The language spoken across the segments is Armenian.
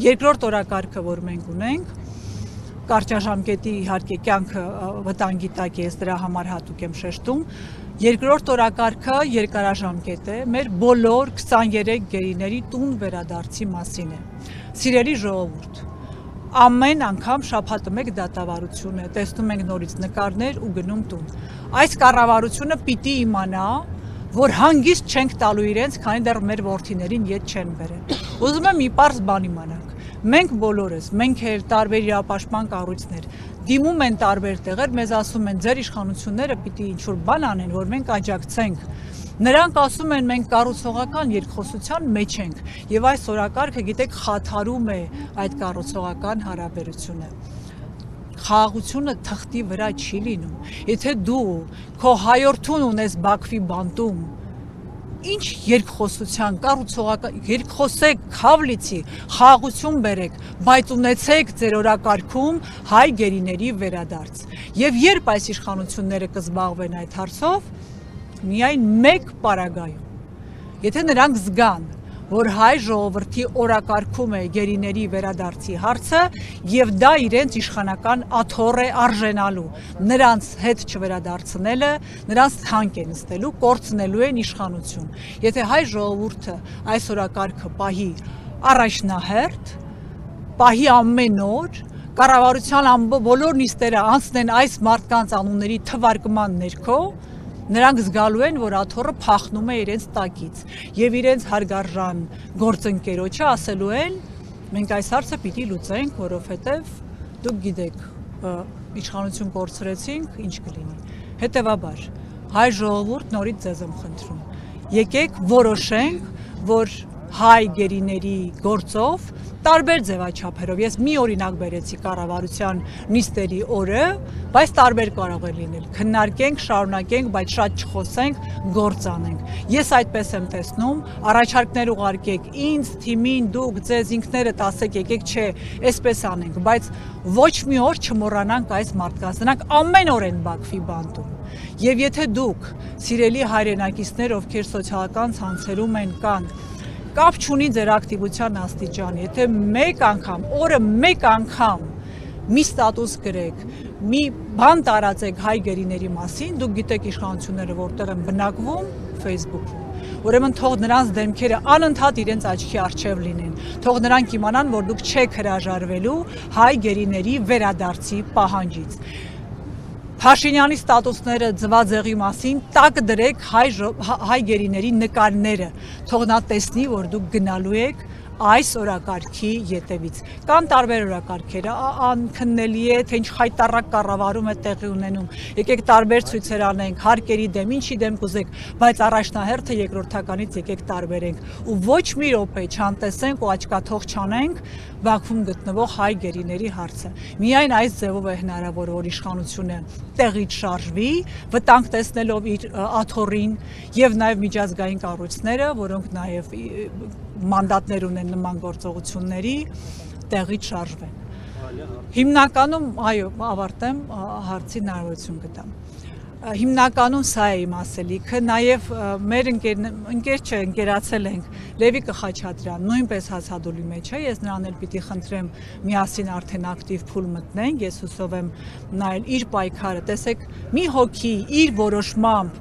Երկրորդ օրակարգը, որ մենք ունենք, կարճաժամկետի իհարկե կյանքը վտանգի տակ է, ես դրա համար հատուկ եմ շեշտում, երկրորդ օրակարգը երկարաժամկետ է, մեր բոլոր 23 գերիների տուն վերադարձի մասին է։ Սիրելի ժողովուրդ, ամեն անգամ շաբաթը մեկ դատավարություն է, տեսնում ենք նորից նկարներ ու գնում տուն։ Այս կառավարությունը պիտի իմանա, որ հանգիստ չենք տալու իրենց, քանի դեռ մեր որդիներին ետ չեն բերել։ Ուզում եմ մի պարզ բան իմանանք։ Մենք բոլորս, մենք էլ տարբեր իրավապաշտպան կառույցներ դիմում են տարբեր տեղեր, մեզ ասում են ձեր իշխանությունները պիտի ինչ-որ բան անեն, որ մենք աջակցենք։ Նրանք ասում են մենք կառուցողական երկխոսության մեջ ենք եւ այս օրակարգը գիտեք խաթարում է այդ կառուցողական հարաբերությունը։ Խաղաղությունը թղթի վրա չի լինում։ Եթե դու քո հայորդուն ունես Բաքվի բանտում, ինչ երկխոսության, կառուցողական, երկխոսեք, քավ լիցի, խաղաղություն բերեք, բայց ունեցեք ձեր օրակարգում հայ գերիների վերադարձ։ Եվ երբ այս իշխանությունները կզբաղվեն այդ հարցով, միայն մեկ պարագայում։ Եթե նրանք զգան, որ հայ ժողովրդի օրակարգում է գերիների վերադարձի հարցը եւ դա իրենց իշխանական աթոռ է արժենալու, նրանց հետ չվերադարձնելը, նրանց թանկ է նստելու, կորցնելու են իշխանություն։ Եթե հայ ժողովուրդը այս օրակարգը պահի առաջնահերթ, պահի ամեն օր, կառավարության բոլոր նիստերը անցնեն այս մարդկանց անունների թվարկման ներքո, նրանք զգալու են, որ աթոռը փախնում է իրենց տակից եւ իրենց հարգարժան գործընկերոջը ասելու են մենք այս հարցը պիտի լուծենք, որովհետեւ դուք գիտեք իշխանություն կորցրեցինք, ինչ կլինի։ Հետեւաբար հայ ժողովուրդ նորից ձեզ եմ խնդրում։ Եկեք որոշենք, որ հայ գերիների գործով տարբեր ձևաչափերով, ես մի օրինակ բերեցի կառավարության նիստերի օրը, բայց տարբեր կարող է լինել, քննարկենք, շարունակենք, բայց շատ չխոսենք, գործ անենք։ Ես այդպես եմ տեսնում, առաջարկներ ուղարկեք ինձ, թիմին, դուք, ձեզ ինքներդ ասեք, եկեք չէ, այսպես անենք, բայց ոչ մի օր չմոռանանք այս մարդկանց, նրանք ամեն օր են Բաքվի բանտում։ Եվ եթե դուք, սիրելի հայրենակիցներ, ովքեր սոցիալական ցանցերում են կան, կապ չունի ձեր ակտիվության աստիճան, եթե մեկ անգամ, օրը մեկ անգամ մի ստատուս գրեք, մի բան տարածեք հայ գերիների մասին, դուք գիտեք իշխանությունները որտեղ են բնակվում, Facebook-ում։ Ուրեմն թող նրանց դեմքերը անընդհատ իրենց աչքի առջև լինեն, թող նրանք իմանան, որ դուք չեք հրաժարվելու հայ գերիների վերադարձի պահանջից։ Փաշինյանի ստատուսները ձվածեղի մասին տակ դրեք հայ գերիների նկարները, թող նա տեսնի, որ դուք գնալու եք այս օրակարգի ետևից։ Կան տարբեր օրակարգեր, անքննելի է, թե ինչ խայտառակ կառավարում է տեղի ունենում։ Եկեք տարբեր ցույցեր անենք, հարկերի դեմ, ինչի դեմ կուզեք, բայց առաջնահերթը երկրորդականից եկեք տարբերենք։ Ու ոչ մի րոպե չանտեսենք ու աչքաթող չանենք Բաքվում գտնվող հայ գերիների հարցը։ Միայն այս ձևով է հնարավոր, որ իշխանությունը տեղից շարժվի, վտանգ տեսնելով իր աթոռին եւ նաեւ միջազգային կառույցները, որոնք նաեւ մանդատներ ունեն նման գործողությունների, տեղից շարժվեն։ Հիմնականում, այո, ավարտեմ, հարցի հնարավորություն կտամ։ Հիմնականում սա է իմ ասելիքը, նաև մեր ընկերացել ենք Լևիկ Խաչատրյան, նույնպես հացադուլի մեջ է, ես նրան էլ պիտի խնդրեմ միասին արդեն ակտիվ փուլ մտնենք, ես հուսով եմ նայել իր պայքարը, տեսեք, մի հոգի իր որոշմամբ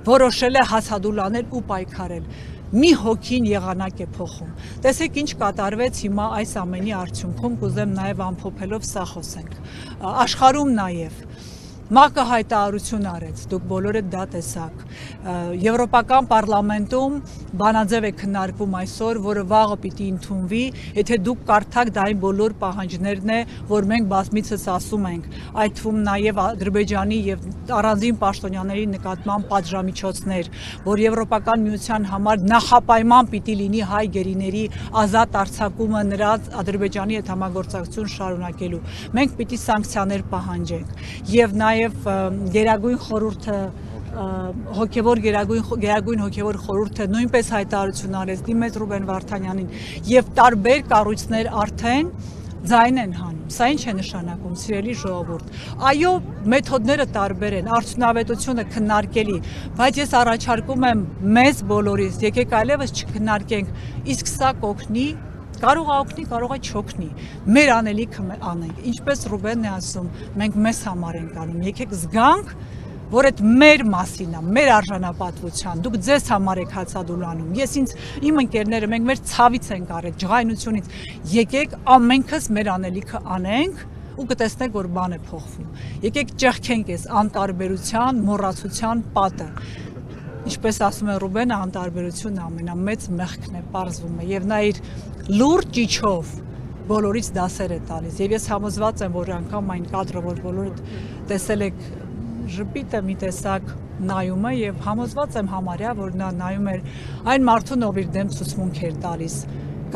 որոշել է հացադուլ անել ու պայքարել, մի հոգին եղանակ է փոխում։ Տեսեք ինչ կատարվեց հիմա այս ամենի արդյունքում, կուզեմ նաև ամփոփելով սա խոսենք։ Աշխարհում նաև ՄԱԿ-ը հայտարարություն արեց, դուք բոլորը դա տեսաք։ Եվրոպական պարլամենտում բանաձև է քննարկվում այսօր, որը վաղը պիտի ընդունվի, եթե դուք կարդաք դա այն բոլոր պահանջներն է, որ մենք բազմիցս ասում ենք, այդ թվում նաև Ադրբեջանի եւ առանձին պաշտոնյաների նկատմամբ պատժամիջոցներ, որ Եվրոպական միության համար նախապայման պիտի լինի հայ գերիների ազատ արձակումը, նրանց Ադրբեջանի հետ համագործակցություն շարունակելու։ Մենք պիտի սանկցիաներ պահանջենք եւ նաև Գերագույն խորհուրդը Գերագույն հոգևոր խորհուրդը նույնպես հայտարարություն արեց, դիմեց Ռուբեն Վարդանյանին եւ տարբեր կառույցներ արդեն ձայն են հանում։ Սա ինչ է նշանակում, սիրելի ժողովուրդ։ Այո, մեթոդները տարբեր են, արդյունավետությունը քննարկելի, բայց ես առաջարկում եմ մեզ բոլորիս, եկեք այլևս չքննարկենք, իսկ սա կօգնի կարող է օգնի, կարող է չօգնի։ Մեր անելիքը անենք։ Ինչպես Ռուբենն է ասում, մենք մեզ համար ենք անում։ Եկեք զգանք, որ այդ մեր մասին է, մեր արժանապատվության, դուք ձեզ համար եք հացադուլ անում։ Ես իմ ընկերները, մենք մեր ցավից ենք արել, ջղայնությունից։ Եկեք ամենքս մեր անելիքը անենք ու կտեսնեք, որ բան է փոխվում։ Եկեք ճեղքենք այս անտարբերության, մոռացության պատը։ Ինչպես ասում է Ռուբենը, անտարբերությունը ամենամեծ մեղքն է, պարզվում է, եւ նա իր լուրջ ճիչով բոլորից դասեր է տալիս։ Եվ ես համոզված եմ, որ անգամ այն կադրը, որ բոլորդ տեսել եք, ժպիտը մի տեսակ նայում է եւ համոզված եմ համարյա, որ նա նայում էր այն մարդուն, ով իր դեմ ցուցմունք էր տալիս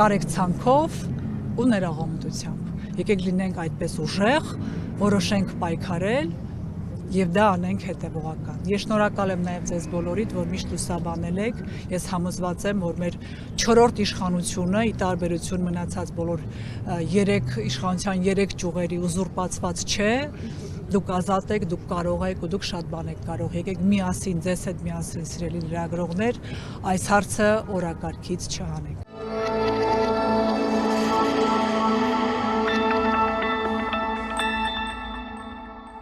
կարեկցանքով ու ներողամտությամբ։ Եկեք լինենք այդպես ուժեղ, որոշենք պայքարել եւ դա անենք հետեւողական։ Ես շնորհակալ եմ նաեւ ձեզ բոլորիդ, որ միշտ լուսաբանել եք։ Ես համոզված եմ, որ մեր 4-րդ իշխանությունը, ի տարբերություն մնացած բոլոր 3 իշխանության 3 ճյուղերի ուզուրպացված չէ։ Դուք ազատ եք, դուք կարող եք ու դուք շատ բան եք կարող։ Եկեք միասին, ձեզ հետ միասին, սիրելի լրագրողներ, այս հարցը օրակարգից չհանենք։